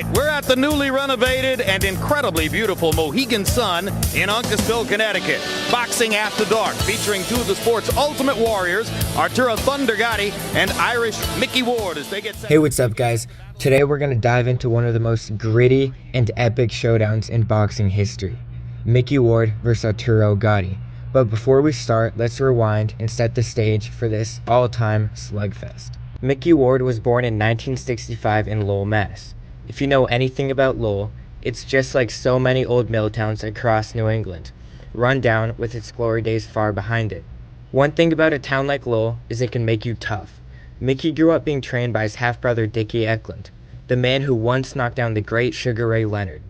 right, we're at the newly renovated and incredibly beautiful Mohegan Sun in Uncasville, Connecticut. Boxing After Dark, featuring two of the sport's ultimate warriors, Arturo Gatti and Irish Micky Ward, as they get set. Hey, what's up, guys? Today we're going to dive into one of the most gritty and epic showdowns in boxing history, Micky Ward versus Arturo Gatti. But before we start, let's rewind and set the stage for this all-time slugfest. Micky Ward was born in 1965 in Lowell, Mass. If you know anything about Lowell, it's just like so many old mill towns across New England, run down with its glory days far behind it. One thing about a town like Lowell is it can make you tough. Micky grew up being trained by his half-brother Dickie Eklund, the man who once knocked down the great Sugar Ray Leonard.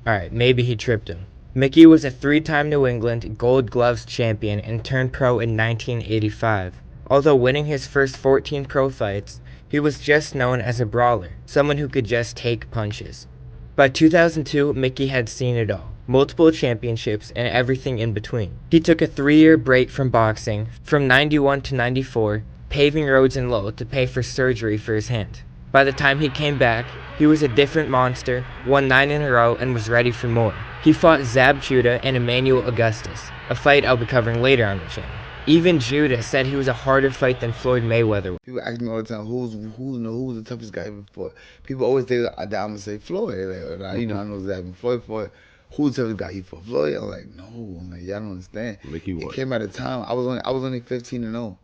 Alright, maybe he tripped him. Micky was a three-time New England Gold Gloves champion and turned pro in 1985. Although winning his first 14 pro fights, he was just known as a brawler, someone who could just take punches. By 2002, Micky had seen it all, multiple championships and everything in between. He took a 3-year break from boxing, from 91 to 94, paving roads in Lowell to pay for surgery for his hand. By the time he came back, he was a different monster, won 9 in a row, and was ready for more. He fought Zab Judah and Emmanuel Augustus, a fight I'll be covering later on the channel. Even Judah said he was a harder fight than Floyd Mayweather. People ask me all the time, who's the toughest guy ever fought? People always say that I'm gonna say Floyd. I know exactly Floyd fought. Who's the toughest guy he fought? Floyd? I'm like, no. I'm like, y'all don't understand. Micky Ward. It came at a time. I was only 15-0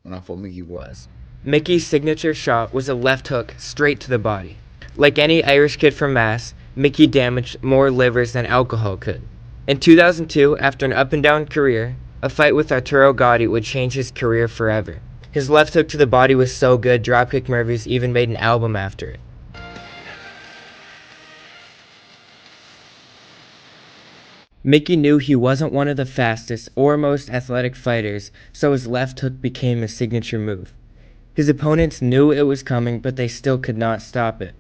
when I fought Micky Ward. Micky's signature shot was a left hook straight to the body. Like any Irish kid from Mass, Micky damaged more livers than alcohol could. In 2002, after an up-and-down career, a fight with Arturo Gatti would change his career forever. His left hook to the body was so good, Dropkick Murphys even made an album after it. Micky knew he wasn't one of the fastest or most athletic fighters, so his left hook became his signature move. His opponents knew it was coming, but they still could not stop it.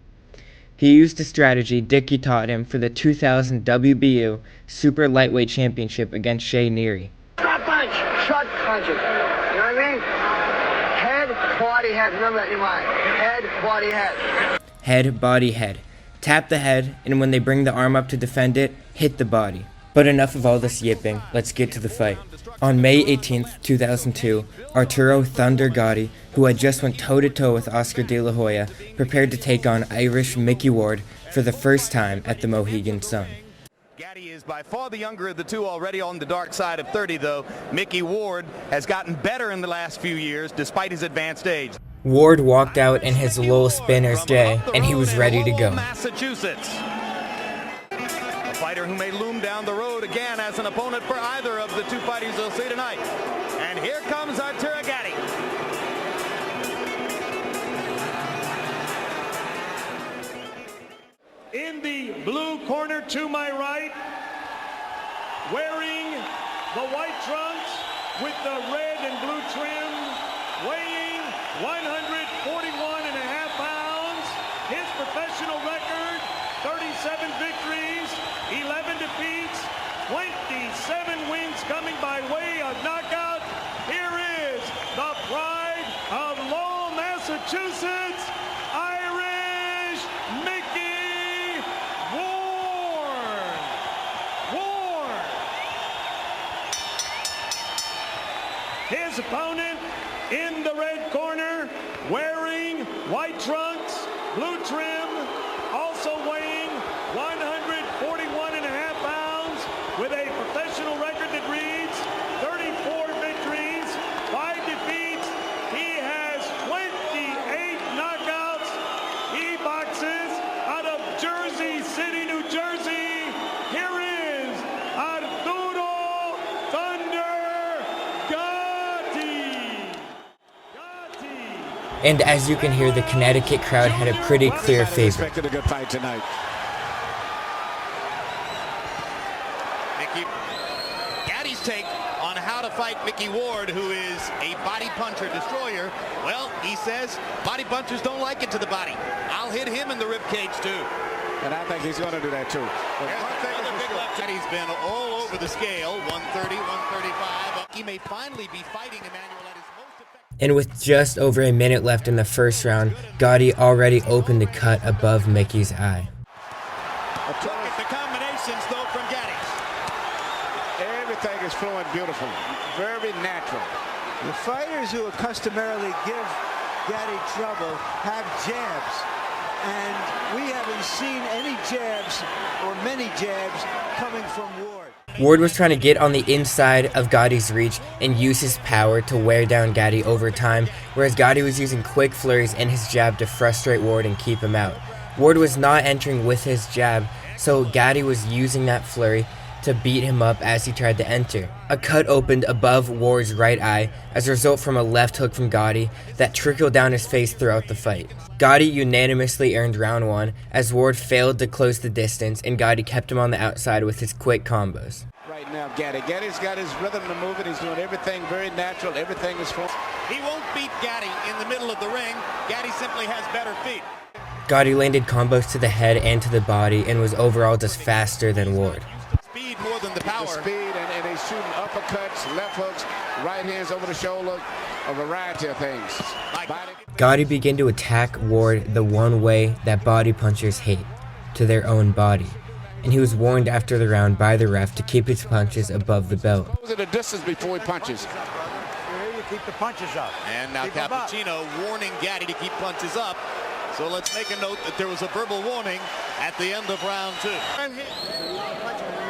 He used a strategy Dickie taught him for the 2000 WBU Super Lightweight Championship against Shea Neary. Short punch, short punches. You know what I mean? Head, body, head. Remember that in your mind. Head, body, head. Head, body, head. Tap the head, and when they bring the arm up to defend it, hit the body. But enough of all this yipping, let's get to the fight. On May 18th, 2002, Arturo "Thunder" Gatti, who had just went toe-to-toe with Oscar De La Hoya, prepared to take on Irish Micky Ward for the first time at the Mohegan Sun. Gatti is by far the younger of the two, already on the dark side of 30, though. Micky Ward has gotten better in the last few years, despite his advanced age. Ward walked out in his Lowell Spinners J, and he was ready to go. Massachusetts. A fighter who may loom down the road again as an opponent for either of the two fighters you'll see tonight. And here comes Arturo Gatti. In the blue corner to my right, wearing the white trunks with the red and blue trim, weighing 141 and a half pounds, his professional record, 37 victories, 11 defeats, 27 wins coming by way of knockout. Here is the pride of Lowell, Massachusetts, Irish Micky Ward. His opponent in the red corner, wearing white trunks, blue trim, also weighing 141 and a half pounds, with a professional record that reads 34 victories, 5 defeats. He has 28 knockouts. He boxes out of Jersey City, New Jersey. Here is Arturo "Thunder" Gatti. And as you can hear, the Connecticut crowd had a pretty clear favorite. Expected a good fight tonight. Gatti's take on how to fight Micky Ward, who is a body puncher destroyer. Well, he says body punchers don't like it to the body. I'll hit him in the rib cage too. And I think he's going to do that too. Another big left. He's been all over the scale, 130, 135. He may finally be fighting Emmanuel at his most effective. And with just over a minute left in the first round, Gatti already opened a cut above Micky's eye. Look at the combinations, though, from Gatti. Everything is flowing beautiful, very natural. The fighters who customarily give Gatti trouble have jabs, and we haven't seen any jabs or many jabs coming from Ward. Ward was trying to get on the inside of Gatti's reach and use his power to wear down Gatti over time, whereas Gatti was using quick flurries and his jab to frustrate Ward and keep him out. Ward was not entering with his jab, so Gatti was using that flurry to beat him up as he tried to enter. A cut opened above Ward's right eye as a result from a left hook from Gatti that trickled down his face throughout the fight. Gatti unanimously earned round 1 as Ward failed to close the distance and Gatti kept him on the outside with his quick combos. Right now, Gatti's got his rhythm to move it. He's doing everything very natural. Everything is full. He won't beat Gatti in the middle of the ring. Gatti simply has better feet. Gatti landed combos to the head and to the body and was overall just faster than Ward. Speed more than the power. The speed, and he's shooting uppercuts, left hooks, right hands over the shoulder, a variety of things. Gatti began to attack Ward the one way that body punchers hate, to their own body. And he was warned after the round by the ref to keep his punches above the belt. Those are the distance before he punches. Here you keep the punches up. And now Cappuccino warning Gatti to keep punches up. So let's make a note that there was a verbal warning at the end of round 2. You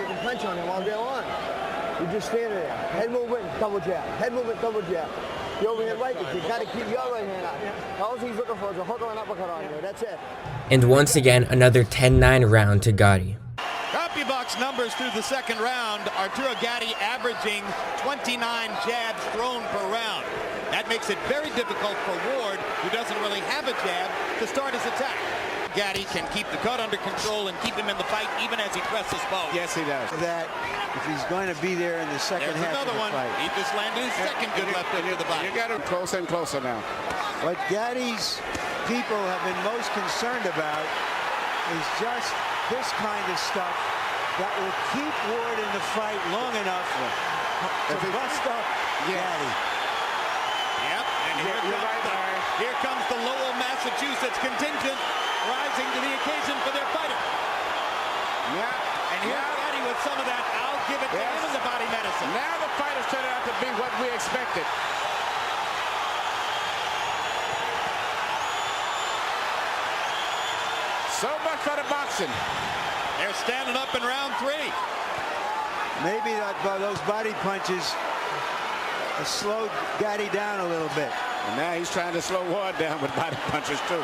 can punch on him all day long. You just stand there. Head movement, double jab. Head movement, double jab. You overhand right, you got to keep your right hand up. All he's looking for is a hook or an uppercut on you. That's it. And once again, another 10-9 round to Gatti. CompuBox numbers through the second round. Arturo Gatti averaging 29 jabs thrown per round. That makes it very difficult for Ward, who doesn't really have a jab, to start his attack. Gatti can keep the cut under control and keep him in the fight even as he presses forward. Yes, he does. That if he's going to be there in the second There's half of another the one. fight. He just landed his second good left hook to the body. You got him closer and closer now. What Gatti's people have been most concerned about is just this kind of stuff that will keep Ward in the fight long enough to bust up Gatti. Yep, and here comes the Lowell, Massachusetts contingent rising to the occasion for their fighter. Yeah. And here's Gatti with some of that. I'll give it to him in the body medicine. Now the fight has turned out to be what we expected. So much for the boxing. They're standing up in round 3. Maybe those body punches slowed Gatti down a little bit. And now he's trying to slow Ward down with body punches too.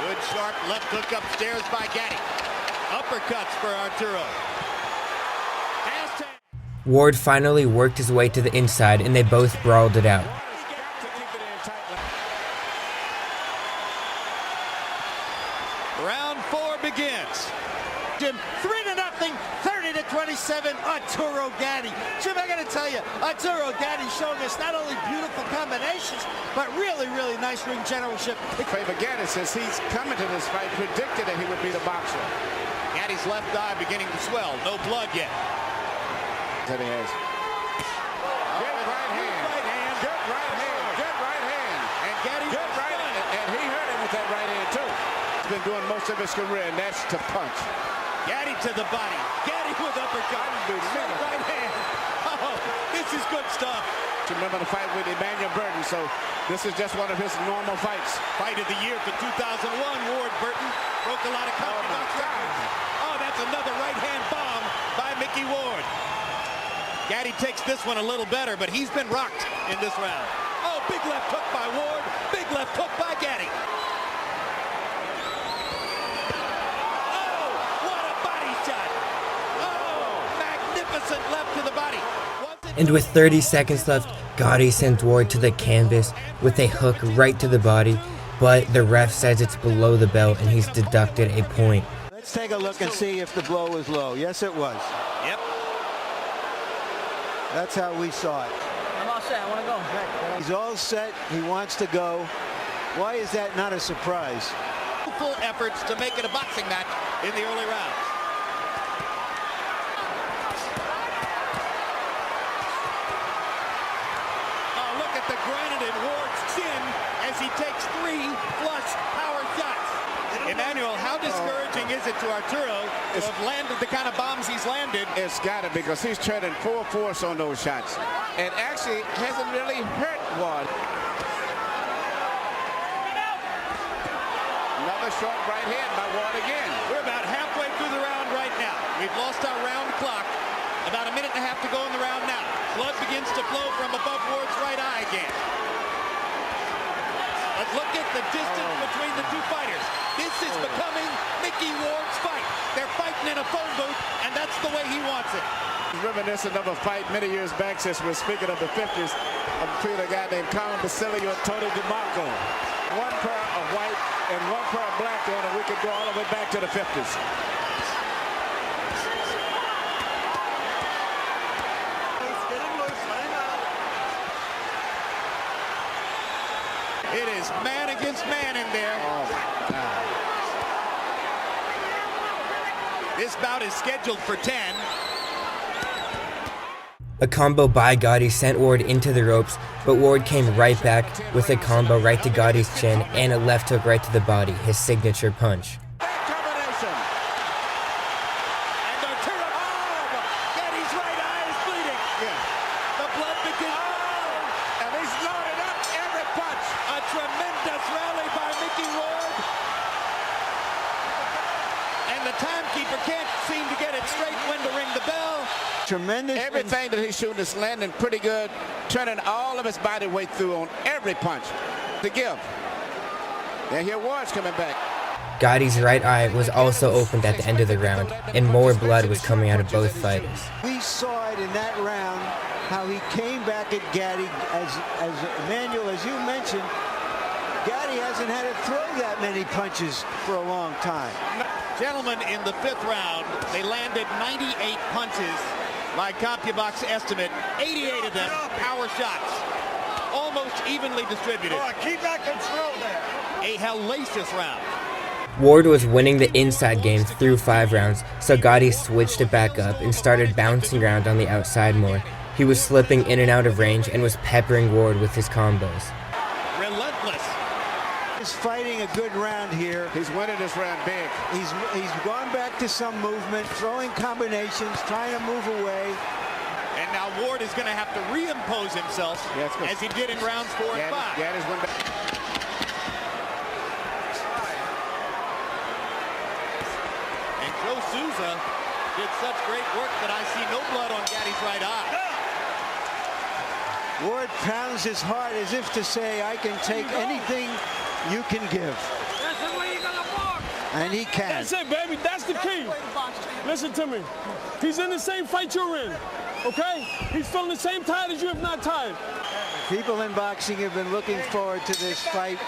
Good sharp left hook upstairs by Gatti. Uppercuts for Arturo. Ward finally worked his way to the inside and they both brawled it out. Round 4 begins. Jim, 3-0, 30-27, Arturo Gatti. Jim, I gotta tell you, Arturo Gatti showing us not only beautiful combinations, but really, really nice ring generalship. Favor Gatti says he's coming to this fight, predicted that he would be the boxer. Gatti's left eye beginning to swell, no blood yet. That he has. Good right hand. Good right hand. Good right hand. And Gatti good right hand. And he hurt him with that right hand too. He's been doing most of his career, and that's to punch. Gatti to the body. Gatti with uppercut. Good right hand. Oh, this is good stuff. Remember the fight with Emmanuel Burton, so this is just one of his normal fights. Fight of the year for 2001, Ward Burton broke a lot of CompuBox records. Oh, that's another right hand bomb by Micky Ward. Gatti takes this one a little better, but he's been rocked in this round. Oh, big left hook by Ward. Big left hook by Gatti. Oh, what a body shot. Oh, magnificent left to the body. And with 30 seconds left, Gatti sent Ward to the canvas with a hook right to the body, but the ref says it's below the belt and he's deducted a point. Let's take a look and see if the blow was low. Yes, it was. Yep. That's how we saw it. I'm all set. I want to go. He's all set. He wants to go. Why is that not a surprise? Full efforts to make it a boxing match in the early rounds. Oh, look at the as he takes 3 flush power shots. Emmanuel, how discouraging is it to Arturo to have landed the kind of bombs he's landed? It's got it, because he's turning full force on those shots. And actually hasn't really hurt Ward. Another short right hand by Ward again. We're about halfway through the round right now. We've lost our round clock. About a minute and a half to go in the round now. Blood begins to flow from above Ward's right eye again. But look at the distance between the two fighters. This is becoming Micky Ward's fight. They're fighting in a phone booth, and that's the way he wants it. Reminiscent of a fight many years back, since we're speaking of the 50s, between a guy named Colin Basilio and Tony DeMarco. One pair of white and one pair of black on, and we could go all the way back to the 50s. It is man against man in there. Oh, my God. This bout is scheduled for 10. A combo by Gatti sent Ward into the ropes, but Ward came right back with a combo right to Gatti's chin and a left hook right to the body, his signature punch. Combination. And Arturo, Gatti's right eye is bleeding. Yeah. The blood begins. And he's loaded up every punch. A tremendous rally by Micky Ward. And the timekeeper can't seem to get it straight when to ring the bell. Tremendous. Everything that he's shooting is landing pretty good, turning all of his body weight through on every punch to give. And here Ward's coming back. Gatti's right eye was also opened at the end of the round, and more blood was coming out of both fighters. We saw it in that round, how he came back at Gatti. As Emmanuel, as you mentioned, Gatti hasn't had to throw that many punches for a long time. Gentlemen, in the 5th round, they landed 98 punches. By CompuBox estimate, 88 of them power shots, almost evenly distributed. Keep that control there. A hellacious round. Ward was winning the inside game through 5 rounds, so Gatti switched it back up and started bouncing around on the outside more. He was slipping in and out of range and was peppering Ward with his combos. Relentless. He's fighting a good round here. He's winning this round big. He's gone back to some movement, throwing combinations, trying to move away. And now Ward is going to have to reimpose himself as he did in rounds 4 and 5. Gatti's went back. And Joe Souza did such great work that I see no blood on Gatti's right eye. Ward pounds his heart as if to say, I can take anything you can give. That's the way you're gonna walk. And he can. That's it, baby. That's the key. Listen to me. He's in the same fight you're in, okay? He's feeling the same tired as you, if not tired. People in boxing have been looking forward to this fight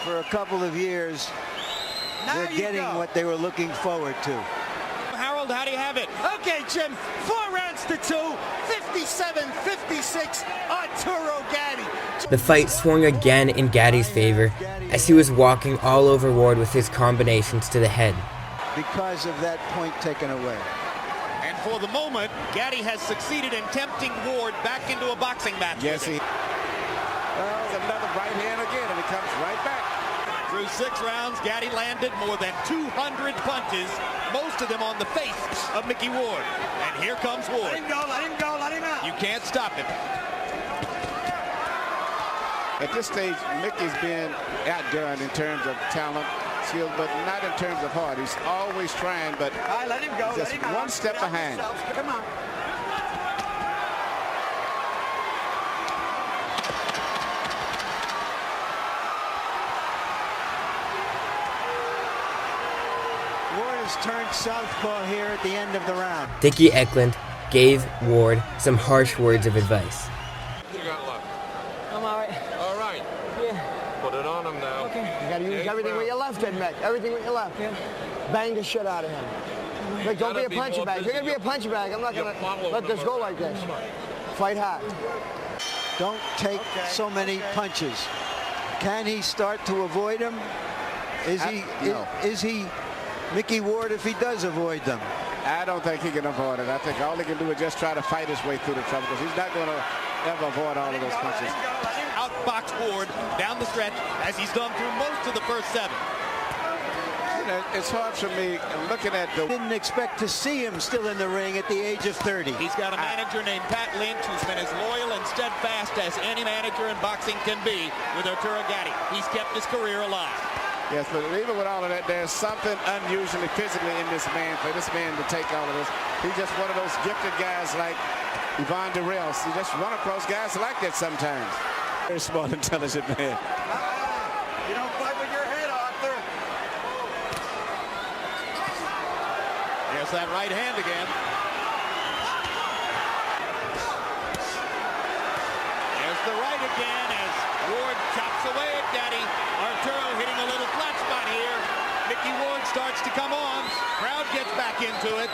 for a couple of years. They're getting what they were looking forward to. Harold, how do you have it? Okay, Jim, 4 rounds to 2, 57-56, Arturo Gatti. The fight swung again in Gatti's favor as he was walking all over Ward with his combinations to the head. Because of that point taken away. And for the moment, Gatti has succeeded in tempting Ward back into a boxing match. Yes, he. Another right hand again, and he comes right back. Through 6 rounds, Gatti landed more than 200 punches, most of them on the face of Micky Ward. And here comes Ward. Let him go, let him go, let him out. You can't stop him. At this stage, Micky's been outdone in terms of talent, skills, but not in terms of heart. He's always trying, but All right, let him go, just let him one out. step Get out behind. yourself. Come on. Ward has turned southpaw here at the end of the round. Dickie Eklund gave Ward some harsh words of advice. You got left. I'm all right. All right. Yeah. Put it on him now. Okay. You gotta use Eighth everything with round. your left, Ed Mac. Everything with your left. Yeah. Bang the shit out of him. Look, don't be gotta a be punching more bag. If you're gonna be a busy. punching bag, I'm not You gonna follow let this him go around. like this. Fight hard. Don't take so many punches. Can he start to avoid them? No. Is he Micky Ward if he does avoid them? I don't think he can avoid it. I think all he can do is just try to fight his way through the trouble, because he's not going to ever avoid all of those punches. Let him outbox Ward down the stretch as he's done through most of the first 7. You know, it's hard for me looking at the... Didn't expect to see him still in the ring at the age of 30. He's got a manager named Pat Lynch who's been as loyal and steadfast as any manager in boxing can be with Arturo Gatti. He's kept his career alive. Yes, but even with all of that, there's something unusually physically in this man, for this man to take all of this. He's just one of those gifted guys like Yvonne Durrell. You just run across guys like that sometimes. Very smart, intelligent man. You don't fight with your head, Arthur. There's that right hand again. There's the right again as Ward chops away at Gatti. Arturo hitting a little flat spot here. Micky Ward starts to come on. Crowd gets back into it.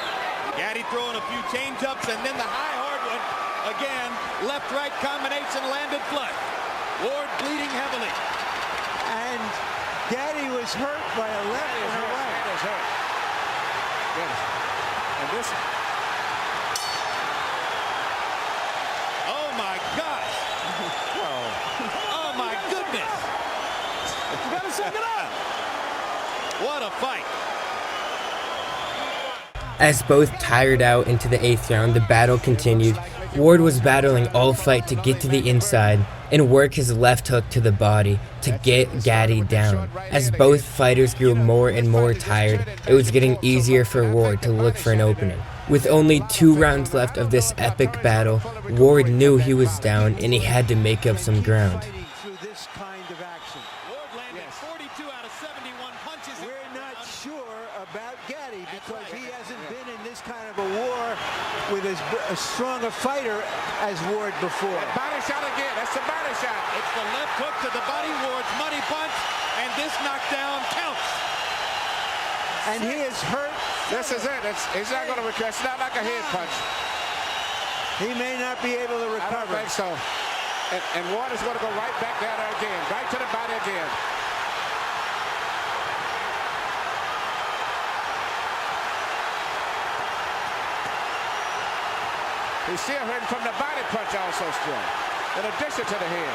Gatti throwing a few change-ups, and then the high hard one. Again, left-right combination landed flush. Ward bleeding heavily. And Gatti was hurt by a left and a right. That is hurt. Yes. And this... Oh, my gosh. Oh, my goodness. You gotta suck it up. What a fight. As both tired out into the 8th round, the battle continued. Ward was battling all fight to get to the inside and work his left hook to the body to get Gatti down. As both fighters grew more and more tired, it was getting easier for Ward to look for an opening. With only 2 rounds left of this epic battle, Ward knew he was down and he had to make up some ground. Through this kind of action. Ward landed 42 out of 71 punches. We're not sure about Gatti because he hasn't been in this kind of a war with as strong a fighter as Ward before. Body shot again. That's the body shot. It's the left hook to the body, Ward's money punch, and this knockdown counts. And he is hurt. This is it. He's not going to recover. It's not like a head punch. He may not be able to I don't recover. think so. And Ward is going to go right back down there again. Right to the body again. He's still hurting from the body punch also still, in addition to the head.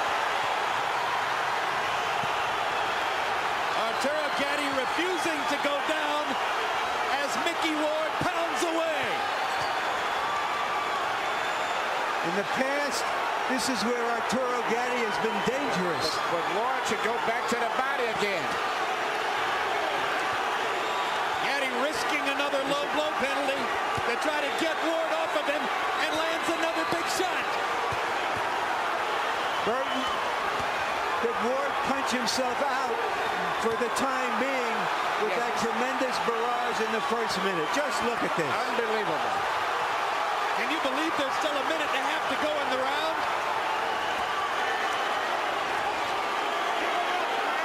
Arturo Gatti refusing to go down as Micky Ward pounds away. In the past, this is where Arturo Gatti has been dangerous. But Ward should go back to the body again. Gatti risking another low blow penalty to try to get Ward off of him and lands another big shot. Burton, could Ward punch himself out for the time being with that tremendous barrage in the first minute? Just look at this. Unbelievable. Can you believe there's still a minute and a half to go in the round?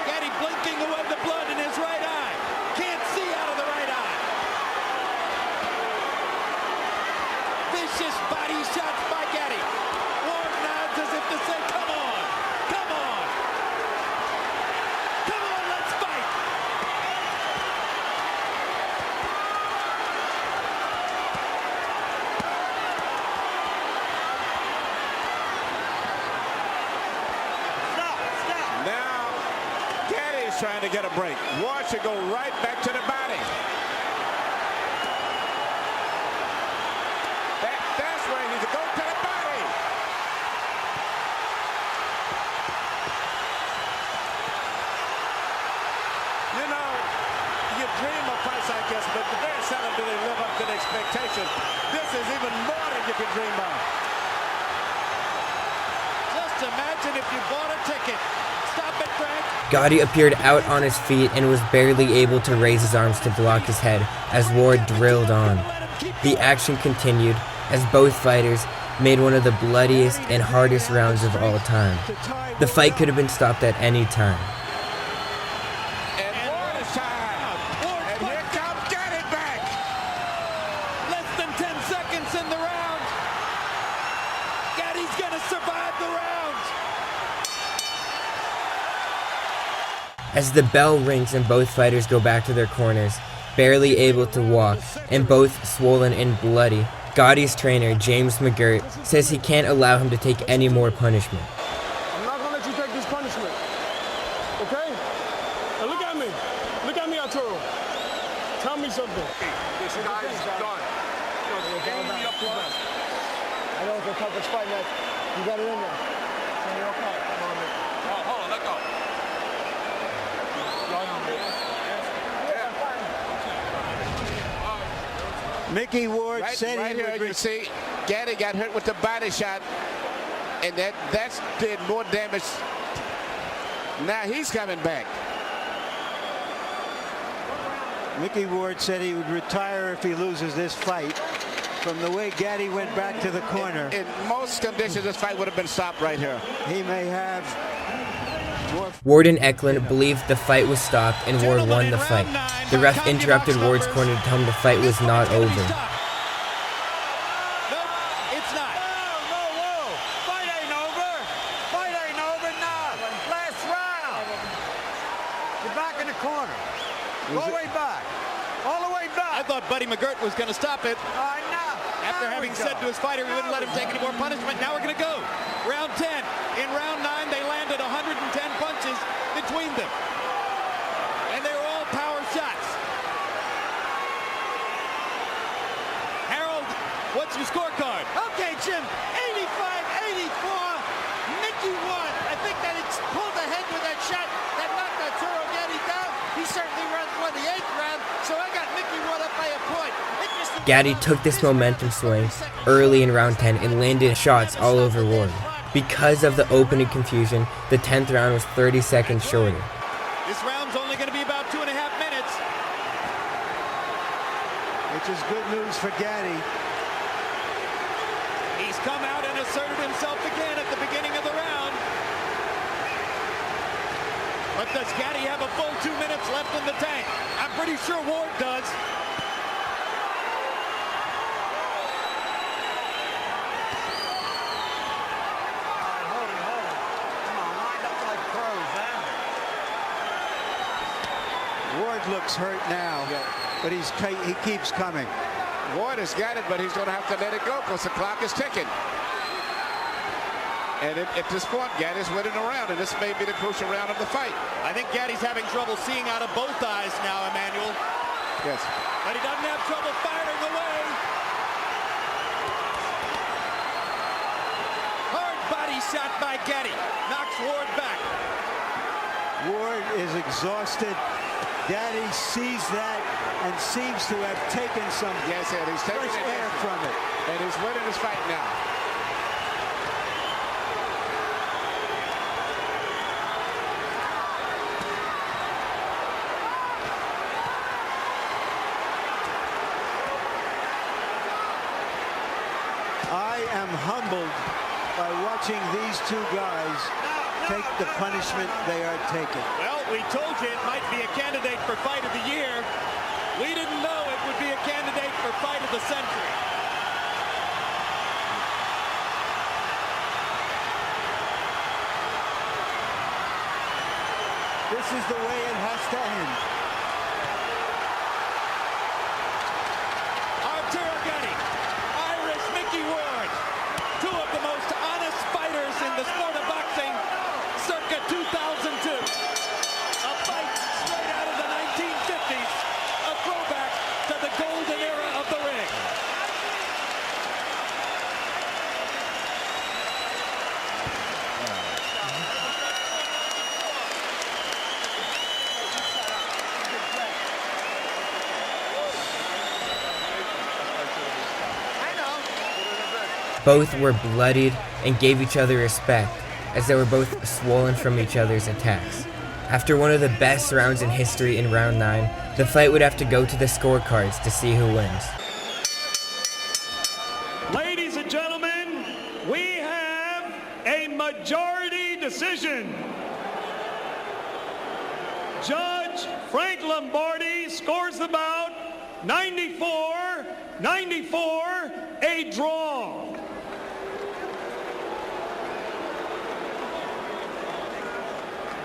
Gatti blinking away the blood in his right eye. Can't see out of the right eye. Vicious body shots by Gatti. Ward nods as if to say, come on, come on. Come on, let's fight. Now, Gatti is trying to get a break. Ward should go right back to the body. That's where he needs to go to the body. You know, you dream of fights like this, but very seldom do they live up to the expectations. This is even more than you could dream of. Just imagine if you bought a ticket. Stop it, Frank. Gatti appeared out on his feet and was barely able to raise his arms to block his head as Ward drilled on. The action continued as both fighters made one of the bloodiest and hardest rounds of all time. The fight could have been stopped at any time. And Ward is tired. And here comes Gatti back. Less than 10 seconds in the round. Gatti's gonna survive the round. As the bell rings and both fighters go back to their corners, barely able to walk, and both swollen and bloody, Gatti's trainer, James McGirt, says he can't allow him to take any more punishment. I'm not gonna let you Let's fight next. You got it in there. You're okay. Come on, Mick. Hold on, let go. Micky Ward Right said he here, would you see, Gatti got hurt with the body shot, and that's did more damage. Now he's coming back. Micky Ward said he would retire if he loses this fight. From the way Gatti went back to the corner. In most conditions, this fight would have been stopped right here. He may have more. Ward and Eklund believed the fight was stopped and Ward won the fight. The ref interrupted Ward's corner to tell him the fight was not over. Nope, it's not. Whoa. Fight ain't over. Fight ain't over now. Last round. You're back in the corner. All the way back. All the way back. I thought Buddy McGirt was going to stop it. After having said to his fighter he wouldn't let him take any more punishment, now we're going to go. Round 10. In round 9, they landed 110 punches between them. And they were all power shots. Harold, what's your scorecard? Okay, Jim. 85-84. Micky Ward. I think that it's pulled ahead with that shot that knocked Arturo Gatti down. He certainly ran for the 8th round, so I got Micky Ward up by a point. Gatti took this momentum swing early in round 10 and landed shots all over Ward. Because of the opening confusion, the 10th round was 30 seconds shorter. This round's only going to be about 2.5 minutes. Which is good news for Gatti. He's come out and asserted himself again at the beginning of the round. But does Gatti have a full 2 minutes left in the tank? I'm pretty sure Ward does. Ward looks hurt now, but he keeps coming. Ward has got it, but he's going to have to let it go because the clock is ticking. And at this point, Gatti's winning the round, and this may be the crucial round of the fight. I think Gatti's having trouble seeing out of both eyes now, Emmanuel. Yes. But he doesn't have trouble firing away. Hard body shot by Gatti. Knocks Ward back. Ward is exhausted. Gatti sees that and seems to have taken some Yes, and he's taking fresh air from it. And he's winning his fight now. I am humbled by watching these two guys take the punishment they are taking. Well, we told you it might be a candidate for Fight of the Year. We didn't know it would be a candidate for Fight of the Century. This is the way it has to end. Arturo Gatti, Irish Micky Ward, two of the most honest fighters in the sport of boxing, circa 2002. A fight straight out of the 1950s, a throwback to the golden era of the ring. Both were bloodied and gave each other respect, as they were both swollen from each other's attacks. After one of the best rounds in history in round 9, the fight would have to go to the scorecards to see who wins. Ladies and gentlemen, we have a majority decision. Judge Frank Lombardi scores the bout 94-94, a draw.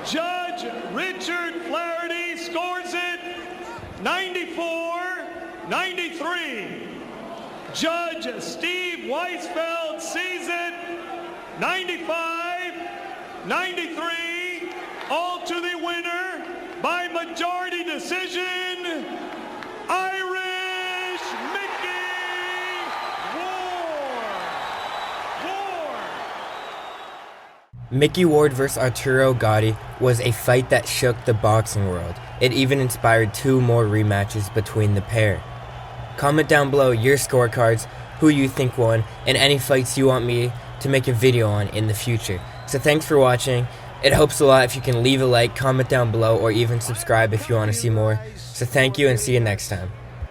Judge Richard Flaherty scores it 94-93. Judge Steve Weisfeld sees it 95-93. All to the winner by majority decision, Irish Micky Ward. Micky Ward vs. Arturo Gatti was a fight that shook the boxing world. It even inspired 2 more rematches between the pair. Comment down below your scorecards, who you think won, and any fights you want me to make a video on in the future. So thanks for watching. It helps a lot if you can leave a like, comment down below, or even subscribe if you want to see more. So thank you and see you next time.